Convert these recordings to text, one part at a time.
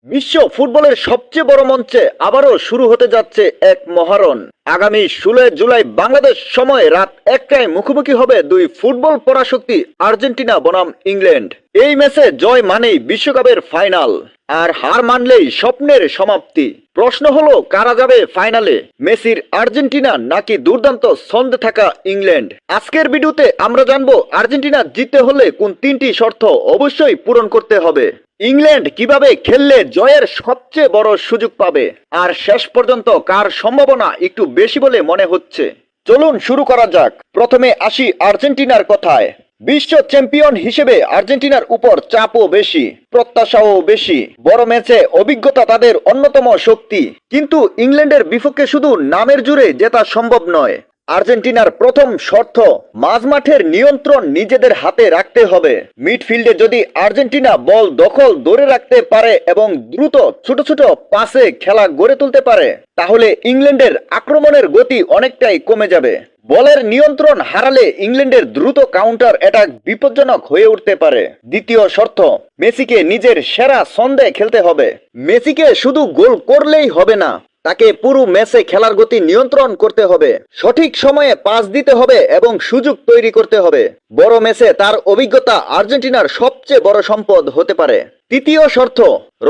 বিশ্ব ফুটবলের সবচেয়ে বড় মঞ্চে আবারও শুরু হতে যাচ্ছে এক মহারণ। আগামী 16 জুলাই বাংলাদেশ সময় রাত 1টায় মুখোমুখি হবে দুই ফুটবল পরাশক্তি আর্জেন্টিনা বনাম ইংল্যান্ড। এই ম্যাচে জয় মানেই বিশ্বকাপের ফাইনাল, আর হার মানলেই স্বপ্নের সমাপ্তি। প্রশ্ন হলো, কারা যাবে ফাইনালে, মেসির আর্জেন্টিনা নাকি দুর্দান্ত ছন্দে থাকা ইংল্যান্ড? আজকের ভিডিওতে আমরা জানবো আর্জেন্টিনা জিততে হলে কোন তিনটি শর্ত অবশ্যই পূরণ করতে হবে, ইংল্যান্ড কিভাবে খেললে জয়ের সবচেয়ে বড় সুযোগ পাবে, আর শেষ পর্যন্ত কার সম্ভাবনা একটু বেশি বলে মনে হচ্ছে। চলুন শুরু করা যাক। প্রথমে আসি আর্জেন্টিনার কথায়। বিশ্ব চ্যাম্পিয়ন হিসেবে আর্জেন্টিনার উপর চাপও বেশি, প্রত্যাশাও বেশি। বড় ম্যাচে অভিজ্ঞতা তাদের অন্যতম শক্তি, কিন্তু ইংল্যান্ডের বিপক্ষে শুধু নামের জোরে জেতা সম্ভব নয়। আর্জেন্টিনার প্রথম শর্ত, মাঝমাঠের নিয়ন্ত্রণ নিজেদের হাতে রাখতে হবে। মিডফিল্ডে যদি আর্জেন্টিনা বল দখল ধরে রাখতে পারে এবং দ্রুত ছোট ছোট পাসে খেলা গড়ে তুলতে পারে, তাহলে ইংল্যান্ডের আক্রমণের গতি অনেকটাই কমে যাবে। বলের নিয়ন্ত্রণ হারালে ইংল্যান্ডের দ্রুত কাউন্টার অ্যাটাক বিপজ্জনক হয়ে উঠতে পারে। দ্বিতীয় শর্ত, মেসিকে নিজের সেরা ছন্দে খেলতে হবে। মেসিকে শুধু গোল করলেই হবে না, তাকে পুরো ম্যাচে খেলার গতি নিয়ন্ত্রণ করতে হবে, সঠিক সময়ে পাস দিতে হবে এবং সুযোগ তৈরি করতে হবে। বড় ম্যাচে তার অভিজ্ঞতা আর্জেন্টিনার সবচেয়ে বড় সম্পদ হতে পারে। তৃতীয় শর্ত,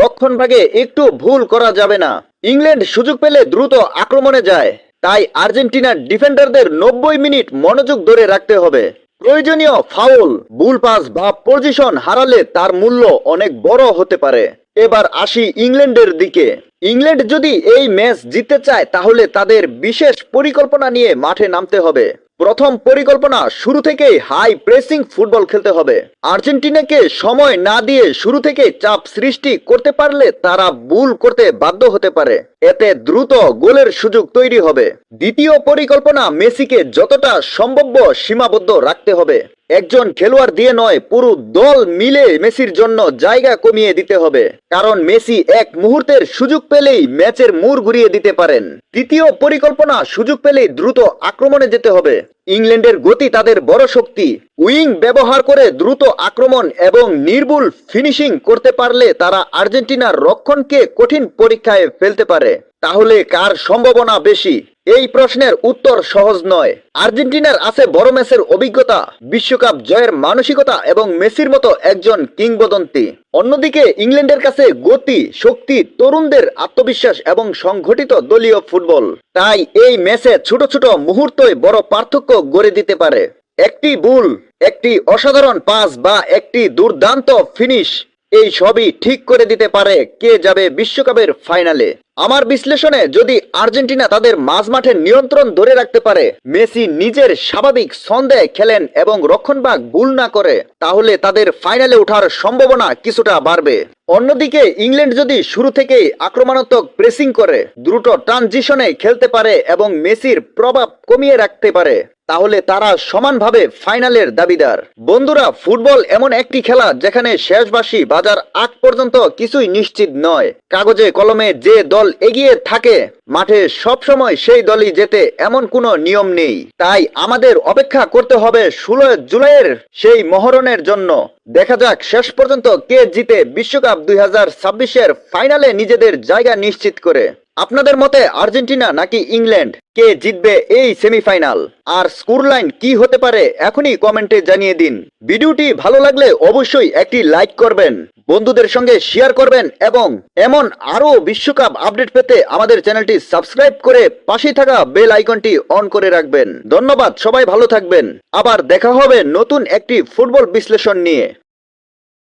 রক্ষণভাগে একটু ভুল করা যাবে না। ইংল্যান্ড সুযোগ পেলে দ্রুত আক্রমণে যায়, তাই আর্জেন্টিনার ডিফেন্ডারদের 90 মিনিট মনোযোগ ধরে রাখতে হবে। প্রয়োজনীয় ফাউল, ভুল পাস বা পজিশন হারালে তার মূল্য অনেক বড় হতে পারে। এবার আসি ইংল্যান্ডের দিকে। ইংল্যান্ড যদি এই ম্যাচ জিততে চায়, তাহলে তাদের বিশেষ পরিকল্পনা নিয়ে মাঠে নামতে হবে। প্রথম পরিকল্পনা, শুরু থেকেই হাই প্রেসিং ফুটবল খেলতে হবে। আর্জেন্টিনাকে সময় না দিয়ে শুরু থেকে চাপ সৃষ্টি করতে পারলে তারা ভুল করতে বাধ্য হতে পারে, এতে দ্রুত গোলের সুযোগ তৈরি হবে। দ্বিতীয় পরিকল্পনা, মেসিকে যতটা সম্ভব সীমাবদ্ধ রাখতে হবে। একজন খেলোয়াড় দিয়ে নয়, পুরো দল মিলে মেসির জন্য জায়গা কমিয়ে দিতে হবে, কারণ মেসি এক মুহূর্তের সুযোগ পেলেই ম্যাচের মোড় ঘুরিয়ে দিতে পারেন। তৃতীয় পরিকল্পনা, সুযোগ পেলেই দ্রুত আক্রমণে যেতে হবে। ইংল্যান্ডের গতি তাদের বড় শক্তি। উইং ব্যবহার করে দ্রুত আক্রমণ এবং নির্ভুল ফিনিশিং করতে পারলে তারা আর্জেন্টিনার রক্ষণকে কঠিন পরীক্ষায় ফেলতে পারে। তাহলে কার সম্ভাবনা বেশি? এই প্রশ্নের উত্তর সহজ নয়। আর্জেন্টিনার আছে বড় ম্যাচের অভিজ্ঞতা, বিশ্বকাপ জয়ের মানসিকতা এবং মেসির মতো একজন কিংবদন্তি। অন্যদিকে ইংল্যান্ডের কাছে গতি, শক্তি, তরুণদের আত্মবিশ্বাস এবং সংগঠিত দলীয় ফুটবল। তাই এই ম্যাচে ছোট ছোট মুহূর্তই বড় পার্থক্য গড়ে দিতে পারে। একটি ভুল, একটি অসাধারণ পাস বা একটি দুর্দান্ত ফিনিশ, এই সবই ঠিক করে দিতে পারে কে যাবে বিশ্বকাপের ফাইনালে। আমার বিশ্লেষণে, যদি আর্জেন্টিনা তাদের মাঝমাঠের নিয়ন্ত্রণ ধরে রাখতে পারে, মেসি নিজের স্বাভাবিক ছন্দে খেলেন এবং রক্ষণভাগ ভুল না করে, তাহলে তাদের ফাইনালে ওঠার সম্ভাবনা কিছুটা বাড়বে। অন্যদিকে ইংল্যান্ড যদি শুরু থেকেই আক্রমণাত্মক প্রেসিং করে, দ্রুত ট্রানজিশনে খেলতে পারে এবং মেসির প্রভাব কমিয়ে রাখতে পারে, তাহলে তারা সমানভাবে ফাইনালের দাবিদার। বন্ধুরা, ফুটবল এমন একটি খেলা যেখানে শেষ বাঁশি বাজার আগ পর্যন্ত কিছুই নিশ্চিত নয়। কাগজে কলমে যে দল এগিয়ে থাকে, মাঠে সবসময় সেই দলই জেতে এমন কোনো নিয়ম নেই। তাই আমাদের অপেক্ষা করতে হবে 16 জুলাইয়ের সেই মহরণের জন্য। দেখা যাক শেষ পর্যন্ত কে জিতে বিশ্বকাপ 2026-এর ফাইনালে নিজেদের জায়গা নিশ্চিত করে। আপনাদের মতে আর্জেন্টিনা নাকি ইংল্যান্ড, কে জিতবে এই সেমিফাইনাল? আর স্কোর লাইন কি হতে পারে এখনই কমেন্টে জানিয়ে দিন। ভিডিওটি ভালো লাগলে অবশ্যই একটি লাইক করবেন, বন্ধুদের সঙ্গে শেয়ার করবেন এবং এমন আরো বিশ্বকাপ আপডেট পেতে আমাদের চ্যানেলটি সাবস্ক্রাইব করে পাশে থাকা বেল আইকনটি অন করে রাখবেন। ধন্যবাদ, সবাই ভালো থাকবেন। আবার দেখা হবে নতুন একটি ফুটবল বিশ্লেষণ নিয়ে।